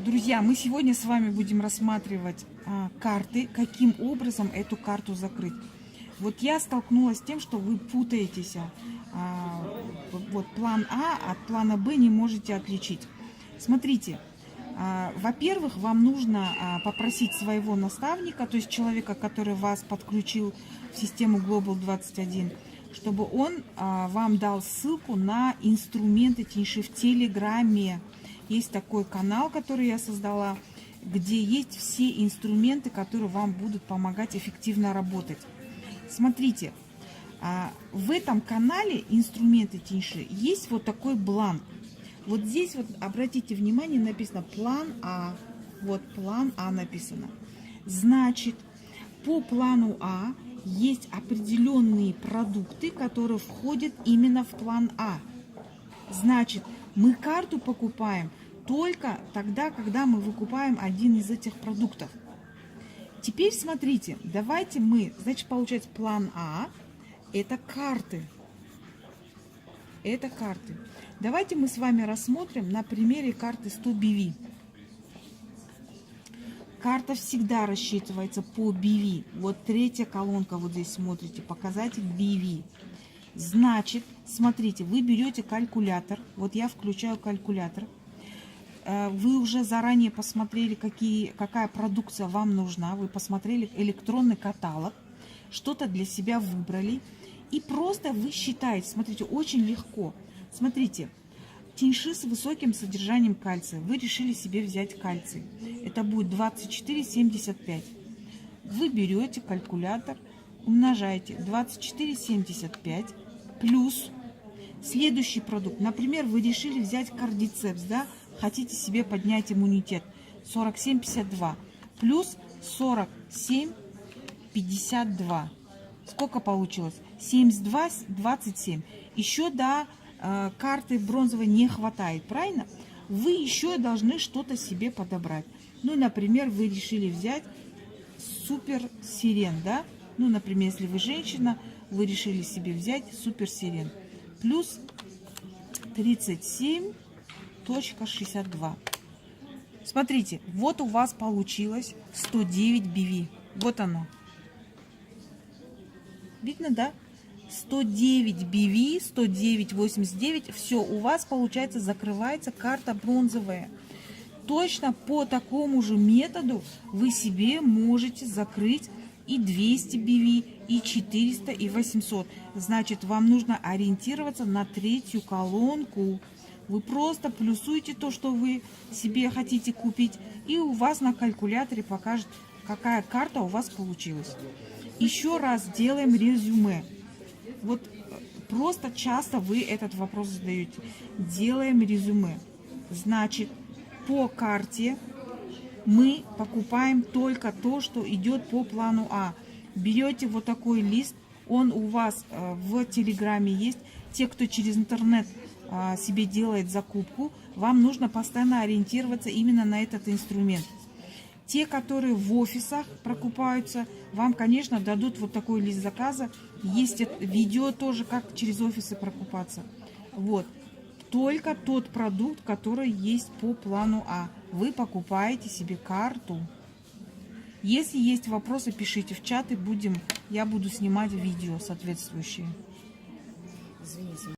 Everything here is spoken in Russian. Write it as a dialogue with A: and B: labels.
A: Друзья, мы сегодня с вами будем рассматривать карты, каким образом эту карту закрыть. Вот я столкнулась с тем, что вы путаетесь. Вот план А от плана Б не можете отличить. Смотрите, во-первых, вам нужно попросить своего наставника, то есть человека, который вас подключил в систему Global 21, чтобы он вам дал ссылку на инструменты Тиньши в Телеграме. Есть такой канал, который я создала, где есть все инструменты, которые вам будут помогать эффективно работать. Смотрите, в этом канале инструменты Тиньши есть вот такой бланк. Вот здесь вот обратите внимание, написано план А. Вот план А написано. Значит, по плану А есть определенные продукты, которые входят именно в план А. Значит, мы карту покупаем только тогда, когда мы выкупаем один из этих продуктов. Теперь смотрите, давайте мы, значит, получается план А, это карты. Это карты. Давайте мы с вами рассмотрим на примере карты 100 BV. Карта всегда рассчитывается по BV. Вот третья колонка, вот здесь смотрите, показатель BV. Значит, смотрите, вы берете калькулятор. Вот я включаю калькулятор. Вы уже заранее посмотрели, какая продукция вам нужна. Вы посмотрели электронный каталог. Что-то для себя выбрали. И просто вы считаете. Смотрите, очень легко. Смотрите, Тиньши с высоким содержанием кальция. Вы решили себе взять кальций. Это будет 24,75. Вы берете калькулятор, умножаете 24,75 плюс следующий продукт. Например, вы решили взять кардицепс, да? Хотите себе поднять иммунитет. 47,52 плюс 47,52. Сколько получилось? 72,27. Еще до карты бронзовой не хватает, правильно? Вы еще должны что-то себе подобрать. Ну, например, вы решили взять супер сирен, да? Ну, например, если вы женщина, вы решили себе взять супер сирен. Плюс 37,62. Смотрите, вот у вас получилось 109 BV. Вот оно. Видно, да? 109 BV, 109,89. Все, у вас, получается, закрывается карта бронзовая. Точно по такому же методу вы себе можете закрыть и 200 BV, и 400, и 800. Значит, вам нужно ориентироваться на третью колонку. Вы просто плюсуете то, что вы себе хотите купить, и у вас на калькуляторе покажет, какая карта у вас получилась. Еще раз делаем резюме. Вот просто часто вы этот вопрос задаете. Делаем резюме. Значит, по карте мы покупаем только то, что идет по плану А. Берете вот такой лист, он у вас в Телеграме есть. Те, кто через интернет себе делает закупку, вам нужно постоянно ориентироваться именно на этот инструмент. Те, которые в офисах прокупаются, вам, конечно, дадут вот такой лист заказа. Есть видео тоже, как через офисы прокупаться. Вот. Только тот продукт, который есть по плану А. Вы покупаете себе карту. Если есть вопросы, пишите в чат, и я буду снимать видео соответствующие.
B: Извините.